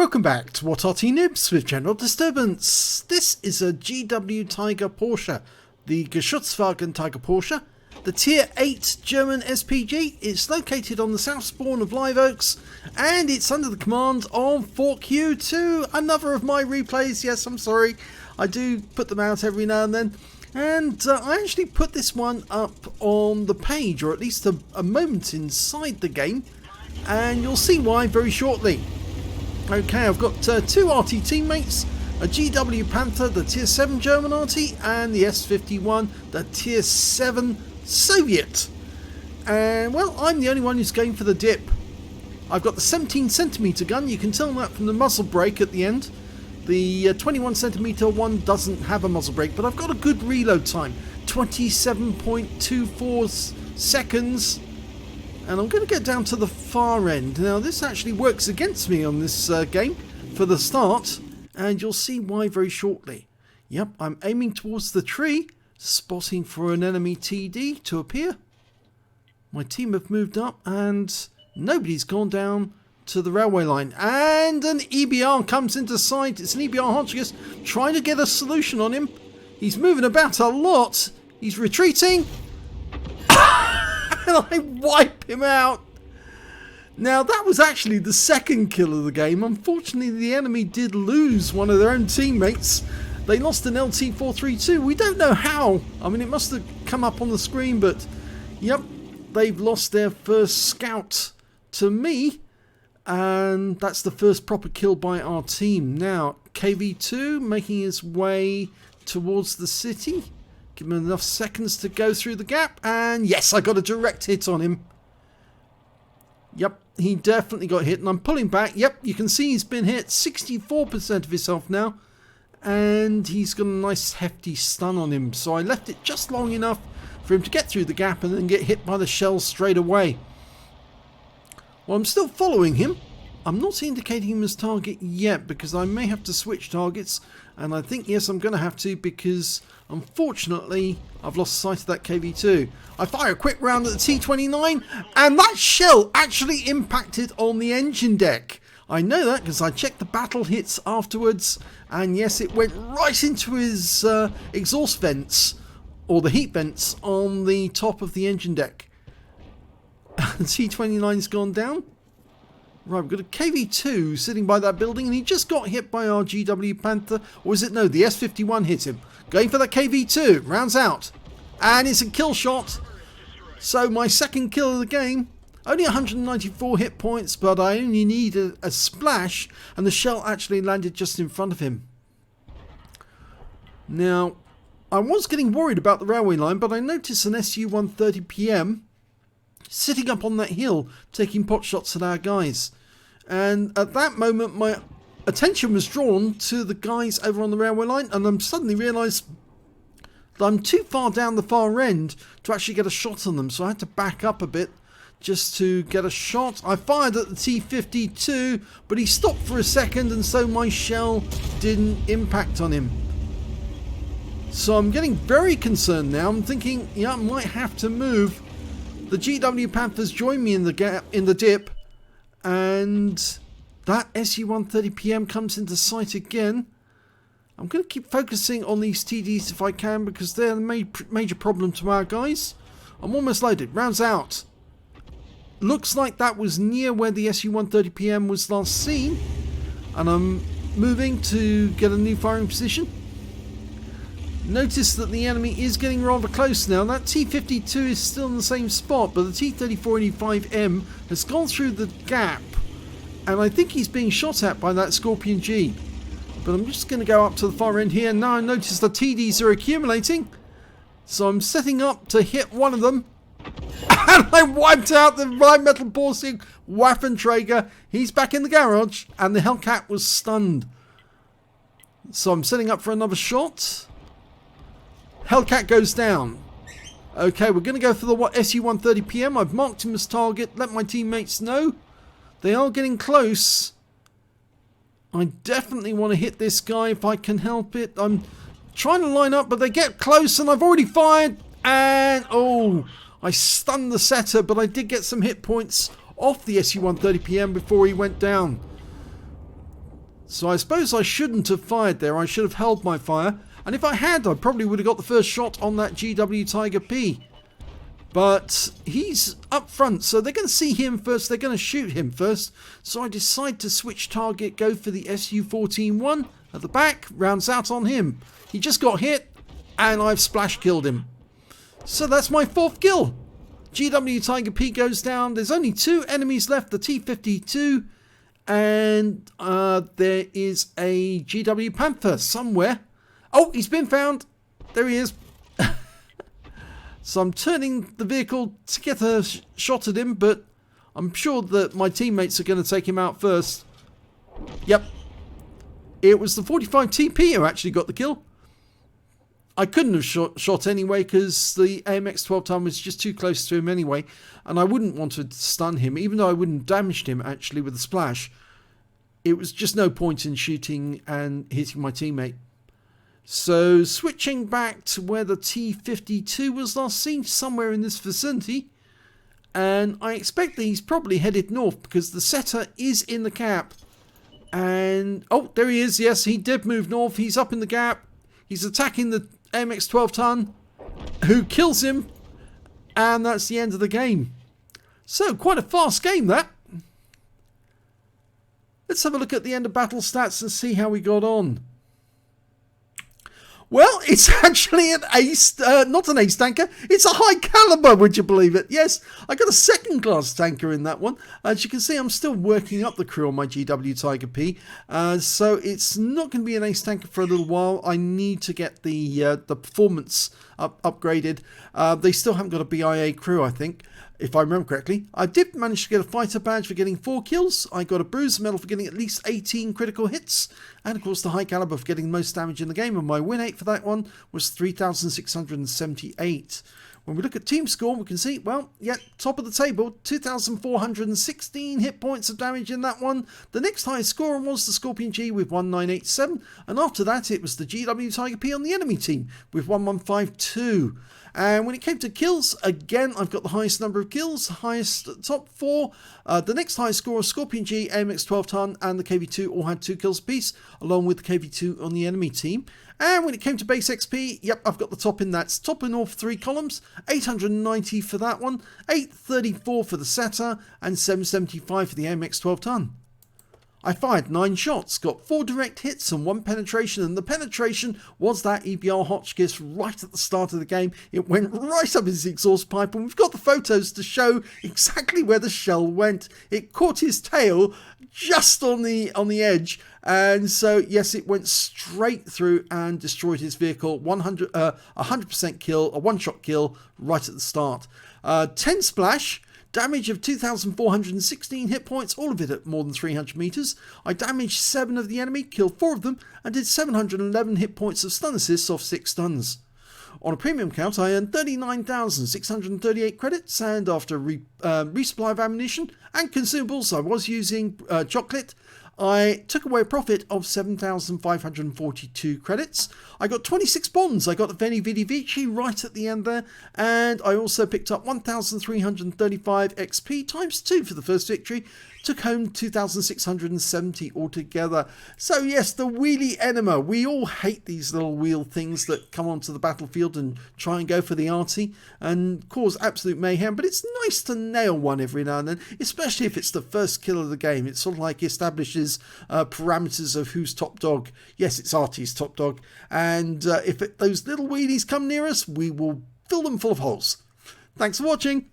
Welcome back to What Arty Noobs with General Disturbance. This is a GW Tiger Porsche, the Geschützwagen Tiger Porsche, the Tier 8 German SPG. It's located on the south spawn of Live Oaks, and it's under the command of ForkU2, another of my replays. Yes, I'm sorry, I do put them out every now and then. And I actually put this one up on the page, or at least a moment inside the game, and you'll see why very shortly. Okay, I've got two Arty teammates, a GW Panther, the Tier 7 German Arty, and the S51, the Tier 7 Soviet. And well, I'm the only one who's going for the dip. I've got the 17cm gun, you can tell that from the muzzle brake at the end. The 21cm one doesn't have a muzzle brake, but I've got a good reload time, 27.24 seconds. And I'm going to get down to the far end. Now this actually works against me on this game for the start, and you'll see why very shortly. Yep, I'm aiming towards the tree, spotting for an enemy TD to appear. My team have moved up and nobody's gone down to the railway line. And an EBR comes into sight. It's an EBR Hodgkiss trying to get a solution on him. He's moving about a lot. He's retreating. And I wipe him out. Now that was actually the second kill of the game. Unfortunately, the enemy did lose one of their own teammates. They lost an LT432. We don't know how. I mean, it must have come up on the screen, but yep, they've lost their first scout to me. And that's the first proper kill by our team. Now, KV2 making his way towards the city. Give him enough seconds to go through the gap, and yes, I got a direct hit on him. Yep, he definitely got hit, and I'm pulling back. Yep, you can see he's been hit, 64% of his health now, and he's got a nice hefty stun on him, so I left it just long enough for him to get through the gap and then get hit by the shells straight away. Well, I'm still following him. I'm not indicating him as target yet because I may have to switch targets, and I think, yes, I'm going to have to because, unfortunately, I've lost sight of that KV2. I fire a quick round at the T29, and that shell actually impacted on the engine deck. I know that because I checked the battle hits afterwards, and yes, it went right into his exhaust vents, or the heat vents, on the top of the engine deck. The T29's gone down. Right, we've got a KV2 sitting by that building, and he just got hit by our GW Panther. Or is it? No, the S51 hit him. Going for that KV2. Rounds out. And it's a kill shot. So my second kill of the game. Only 194 hit points, but I only need a splash, and the shell actually landed just in front of him. Now, I was getting worried about the railway line, but I noticed an SU-130 PM sitting up on that hill, taking pot shots at our guys. And at that moment, my attention was drawn to the guys over on the railway line, and I suddenly realised that I'm too far down the far end to actually get a shot on them, so I had to back up a bit just to get a shot. I fired at the T52, but he stopped for a second, and so my shell didn't impact on him. So I'm getting very concerned now. I'm thinking, yeah, I might have to move. The GW Panthers join me in the gap, in the dip, and that SU-130 PM comes into sight again. I'm going to keep focusing on these TDs if I can, because they're the major problem to our guys. I'm almost loaded. Rounds out. Looks like that was near where the SU-130 PM was last seen, and I'm moving to get a new firing position. Notice that the enemy is getting rather close now. That T52 is still in the same spot, but the T3485M has gone through the gap, and I think he's being shot at by that Scorpion G. But I'm just going to go up to the far end here. Now I notice the TDs are accumulating, so I'm setting up to hit one of them, and I wiped out the Rheinmetall Borsig Waffenträger. He's back in the garage, and the Hellcat was stunned. So I'm setting up for another shot. Hellcat goes down. Okay, we're going to go for the SU-130 PM. I've marked him as target. Let my teammates know. They are getting close. I definitely want to hit this guy if I can help it. I'm trying to line up, but they get close, and I've already fired. And, oh, I stunned the setter, but I did get some hit points off the SU-130 PM before he went down. So I suppose I shouldn't have fired there. I should have held my fire. And if I had, I probably would have got the first shot on that GW Tiger P. But he's up front, so they're going to see him first. They're going to shoot him first. So I decide to switch target, go for the SU-14-1 at the back. Rounds out on him. He just got hit, and I've splash killed him. So that's my 4th kill. GW Tiger P goes down. There's only 2 enemies left, the T-52. And there is a GW Panther somewhere. Oh, he's been found. There he is. So I'm turning the vehicle to get a shot at him, but I'm sure that my teammates are going to take him out first. Yep. It was the 45 TP who actually got the kill. I couldn't have shot anyway because the AMX 12 ton was just too close to him anyway. And I wouldn't want to stun him, even though I wouldn't have damaged him actually with the splash. It was just no point in shooting and hitting my teammate. So switching back to where the T-52 was last seen, somewhere in this vicinity. And I expect that he's probably headed north because the setter is in the gap. And, oh, there he is. Yes, he did move north. He's up in the gap. He's attacking the AMX 12 ton, who kills him. And that's the end of the game. So, quite a fast game, that. Let's have a look at the end of battle stats and see how we got on. Well, it's actually an ace, not an ace tanker. It's a high caliber, would you believe it? Yes, I got a 2nd class tanker in that one. As you can see, I'm still working up the crew on my GW Tiger P. So it's not going to be an ace tanker for a little while. I need to get the performance upgraded. They still haven't got a BIA crew, I think, if I remember correctly. I did manage to get a fighter badge for getting 4 kills. I got a bruiser medal for getting at least 18 critical hits. And of course the high caliber for getting the most damage in the game. And my win rate for that one was 3,678. When we look at team score, we can see, well, yeah, top of the table, 2,416 hit points of damage in that one. The next highest scorer was the Scorpion G with 1987. And after that, it was the GW Tiger P on the enemy team with 1152. And when it came to kills, again, I've got the highest number of kills, highest top 4. The next highest scorer, Scorpion G, AMX 12 ton, and the KV2 all had 2 kills apiece, along with the KV2 on the enemy team. And when it came to base XP, yep, I've got the top in that. Top in all 3 columns, 890 for that one, 834 for the setter, and 775 for the AMX 12 ton. I fired 9 shots, got 4 direct hits and 1 penetration, and the penetration was that EBR Hotchkiss right at the start of the game. It went right up his exhaust pipe, and we've got the photos to show exactly where the shell went. It caught his tail just on the edge, and so yes, it went straight through and destroyed his vehicle. 100% kill, a 1-shot kill right at the start. 10 splash. Damage of 2,416 hit points, all of it at more than 300 meters. I damaged 7 of the enemy, killed 4 of them, and did 711 hit points of stun assists off 6 stuns. On a premium count, I earned 39,638 credits, and after resupply of ammunition and consumables, I was using chocolate. I took away a profit of 7,542 credits. I got 26 bonds. I got the Veni Vidi Vici right at the end there. And I also picked up 1,335 XP times 2 for the first victory. Took home 2,670 altogether. So yes, the wheelie enema. We all hate these little wheel things that come onto the battlefield and try and go for the arty and cause absolute mayhem. But it's nice to nail one every now and then, especially if it's the first kill of the game. It sort of like establishes parameters of who's top dog. Yes, it's Arty's top dog. And if those little wheelies come near us, we will fill them full of holes. Thanks for watching.